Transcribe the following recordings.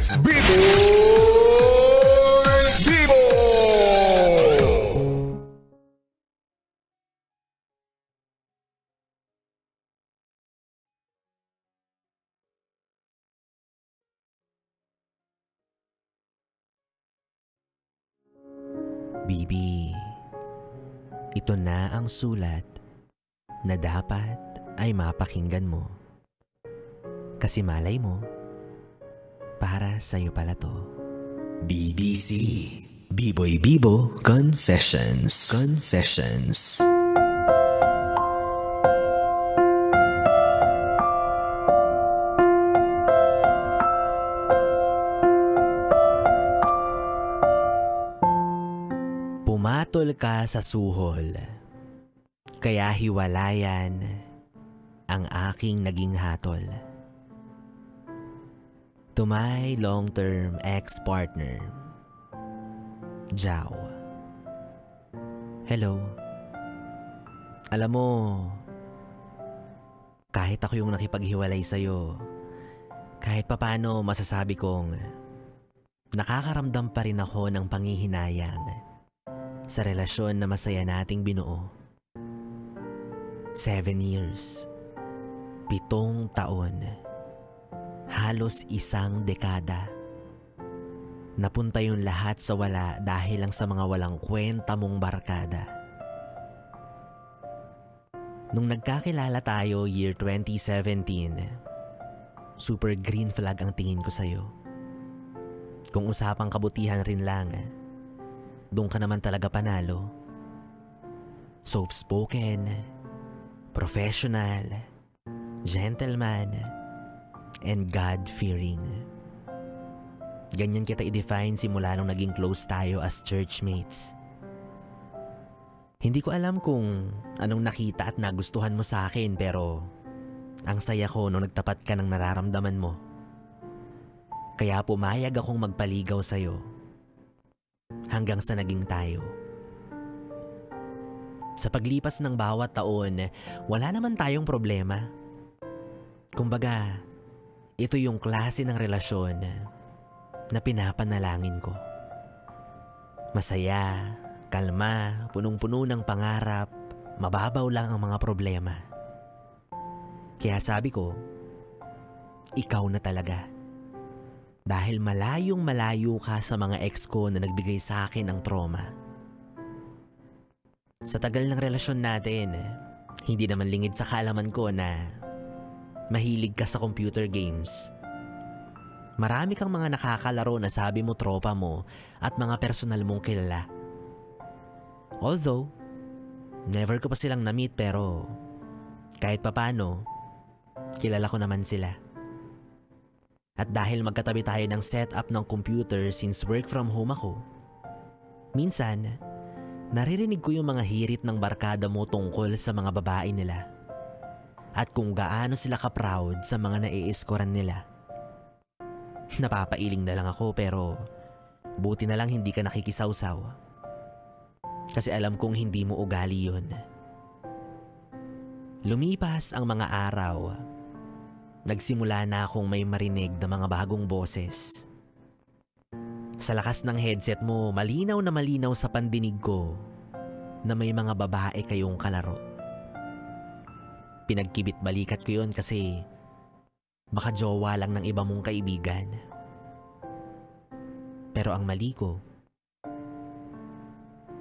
Biboy Bibo! Bibi, ito na ang sulat na dapat ay mapakinggan mo. Kasi malay mo, para sa'yo pala to. BBC Biboy Bibo Confessions. Pumatol ka sa suhol, kaya hiwalayan ang aking naging hatol. To my long-term ex-partner, Jao. Hello. Alam mo, kahit ako yung nakipaghiwalay sa'yo, kahit papano masasabi kong nakakaramdam pa rin ako ng panghihinayang sa relasyon na masaya nating binuo. 7 years, 7 taon, halos 1 dekada. Napunta yung lahat sa wala dahil lang sa mga walang kwenta mong barkada. Nung nagkakilala tayo year 2017, super green flag ang tingin ko sa'yo. Kung usapang kabutihan rin lang, doon ka naman talaga panalo. Soft-spoken, professional, gentleman, and God-fearing. Ganyan kita i-define simula nung naging close tayo as churchmates. Hindi ko alam kung anong nakita at nagustuhan mo sa akin, pero ang saya ko nung nagtapat ka ng nararamdaman mo. Kaya pumayag akong magpaligaw sa'yo hanggang sa naging tayo. Sa paglipas ng bawat taon, wala naman tayong problema. Kumbaga, ito yung klase ng relasyon na pinapanalangin ko. Masaya, kalma, punong-puno ng pangarap, mababaw lang ang mga problema. Kaya sabi ko, ikaw na talaga. Dahil malayong malayo ka sa mga ex ko na nagbigay sa akin ng trauma. Sa tagal ng relasyon natin, hindi naman lingid sa kaalaman ko na mahilig ka sa computer games. Marami kang mga nakakalaro na sabi mo tropa mo at mga personal mong kilala. Although, never ko pa silang na-meet, pero kahit papano, kilala ko naman sila. At dahil magkatabi tayo ng setup ng computer since work from home ako, minsan, naririnig ko yung mga hirit ng barkada mo tungkol sa mga babae nila. At kung gaano sila ka-proud sa mga nai-escoran nila. Napapailing na lang ako, pero buti na lang hindi ka nakikisawsaw. Kasi alam kong hindi mo ugali yun. Lumipas ang mga araw. Nagsimula na akong may marinig na mga bagong boses. Sa lakas ng headset mo, malinaw na malinaw sa pandinig ko na may mga babae kayong kalaro. Pinagkibit balikat ko yun kasi baka jowa lang ng iba mong kaibigan. Pero ang mali ko,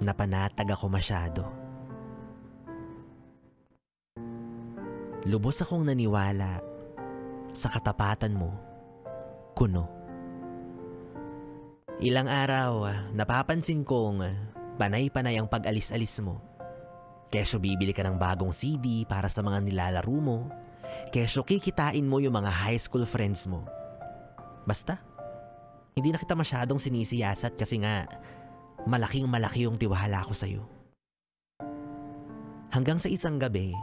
napanatag ako masyado. Lubos akong naniwala sa katapatan mo, kuno. Ilang araw, napapansin kong panay-panay ang pag-alis-alis mo. Kesyo bibili ka ng bagong CD para sa mga nilalaro mo. Kesyo kikitain mo yung mga high school friends mo. Basta, hindi na kita masyadong sinisiyasat kasi nga malaking-malaki yung tiwala ko sa'yo. Hanggang sa isang gabi,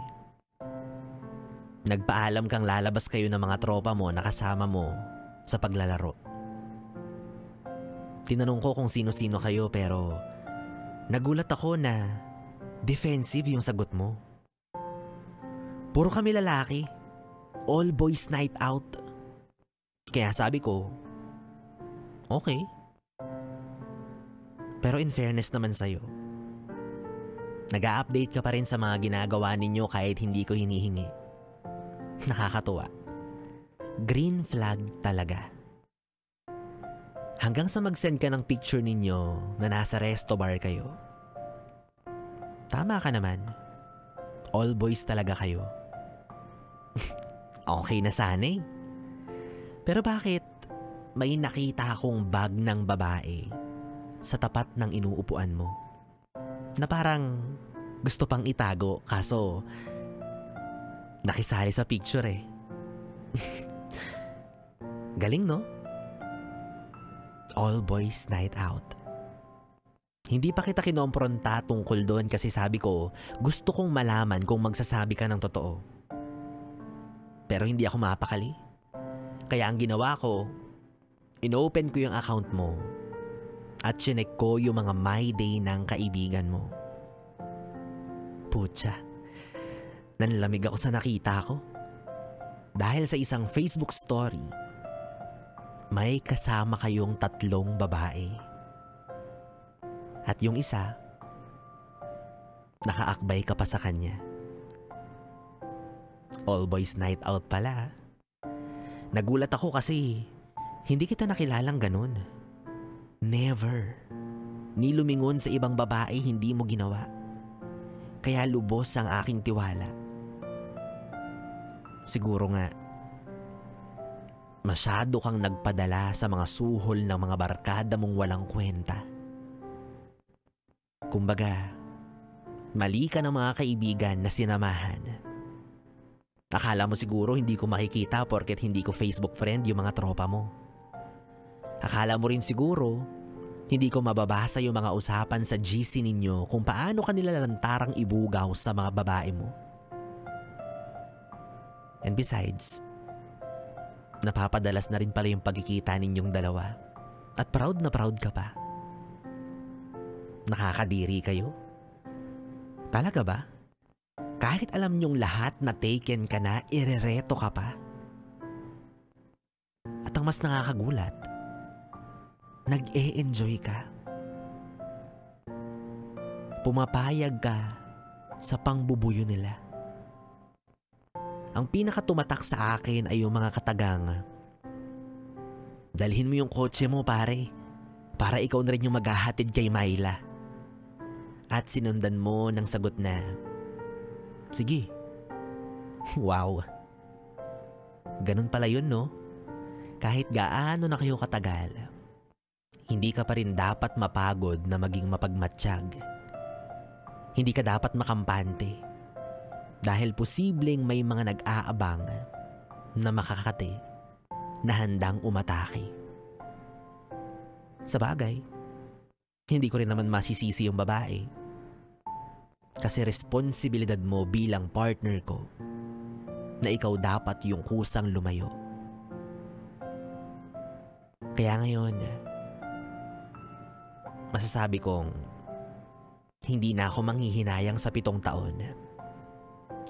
nagpaalam kang lalabas kayo ng mga tropa mo na kasama mo sa paglalaro. Tinanong ko kung sino-sino kayo, pero nagulat ako na defensive yung sagot mo. Puro kami lalaki. All boys night out. Kaya sabi ko, Okay. Pero in fairness naman sa'yo, nag-a-update ka pa rin sa mga ginagawa ninyo kahit hindi ko hinihingi. Nakakatuwa. Green flag talaga. Hanggang sa mag-send ka ng picture ninyo na nasa resto bar kayo. Tama ka naman. All boys talaga kayo. Okay na sana eh. Pero bakit may nakita akong bag ng babae sa tapat ng inuupuan mo na parang gusto pang itago kaso nakisali sa picture eh. Galing no? All boys night out. Hindi pa kita kinompronta tungkol doon kasi sabi ko gusto kong malaman kung magsasabi ka ng totoo. Pero hindi ako mapakali. Kaya ang ginawa ko, inopen ko yung account mo at chinek ko yung mga my day ng kaibigan mo. Putya, nanlamig ako sa nakita ko. Dahil sa isang Facebook story, may kasama kayong 3 babae. At yung isa, nakaakbay ka pa sa kanya. All boys night out pala. Nagulat ako kasi hindi kita nakilalang ganun. Never. Ni lumingon sa ibang babae hindi mo ginawa. Kaya lubos ang aking tiwala. Siguro nga, masyado kang nagpadala sa mga suhol ng mga barkada mong walang kwenta. Kumbaga, mali ka ng mga kaibigan na sinamahan. Akala mo siguro hindi ko makikita porket hindi ko Facebook friend yung mga tropa mo. Akala mo rin siguro hindi ko mababasa yung mga usapan sa GC ninyo kung paano kanila lantarang ibugaw sa mga babae mo. And besides, napapadalas na rin pala yung pagkikita ninyong dalawa at proud na proud ka pa. Nakakadiri kayo? Talaga ba? Kahit alam niyong lahat na taken ka na, irereto ka pa? At ang mas nakakagulat, nag-e-enjoy ka. Pumapayag ka sa pangbubuyo nila. Ang pinakatumatak sa akin ay yung mga katagang, dalhin mo yung kotse mo pare, para ikaw na rin yung maghahatid kay Myla. At sinundan mo ng sagot na, sige. Wow. Ganun pala yun no? Kahit gaano na kayo katagal, hindi ka pa rin dapat mapagod na maging mapagmatsyag. Hindi ka dapat makampante. Dahil posibleng may mga nag-aabang na makakate na handang umatake. Sa bagay, hindi ko rin naman masisisi yung babae. Kasi responsibilidad mo bilang partner ko na ikaw dapat yung kusang lumayo. Kaya ngayon, masasabi kong hindi na ako manghihinayang sa 7 taon.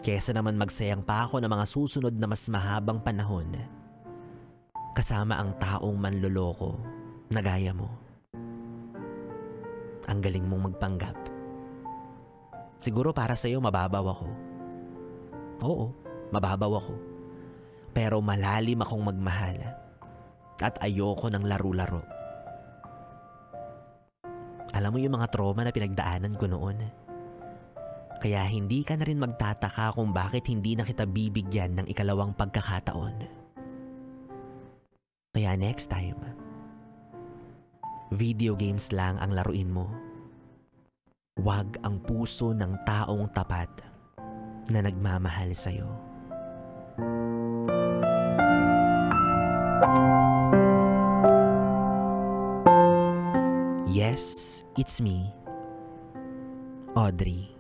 Kesa naman magsayang pa ako ng mga susunod na mas mahabang panahon kasama ang taong manloloko na gaya mo. Ang galing mong magpanggap. Siguro para sa'yo mababaw ako. Oo, mababaw ako. Pero malalim akong magmahal at ayoko ng laro-laro. Alam mo yung mga trauma na pinagdaanan ko noon? Kaya hindi ka na rin magtataka kung bakit hindi na kita bibigyan ng ikalawang pagkakataon. Kaya next time, video games lang ang laruin mo. Huwag ang puso ng taong tapat na nagmamahal sa'yo. Yes, it's me, Audrey.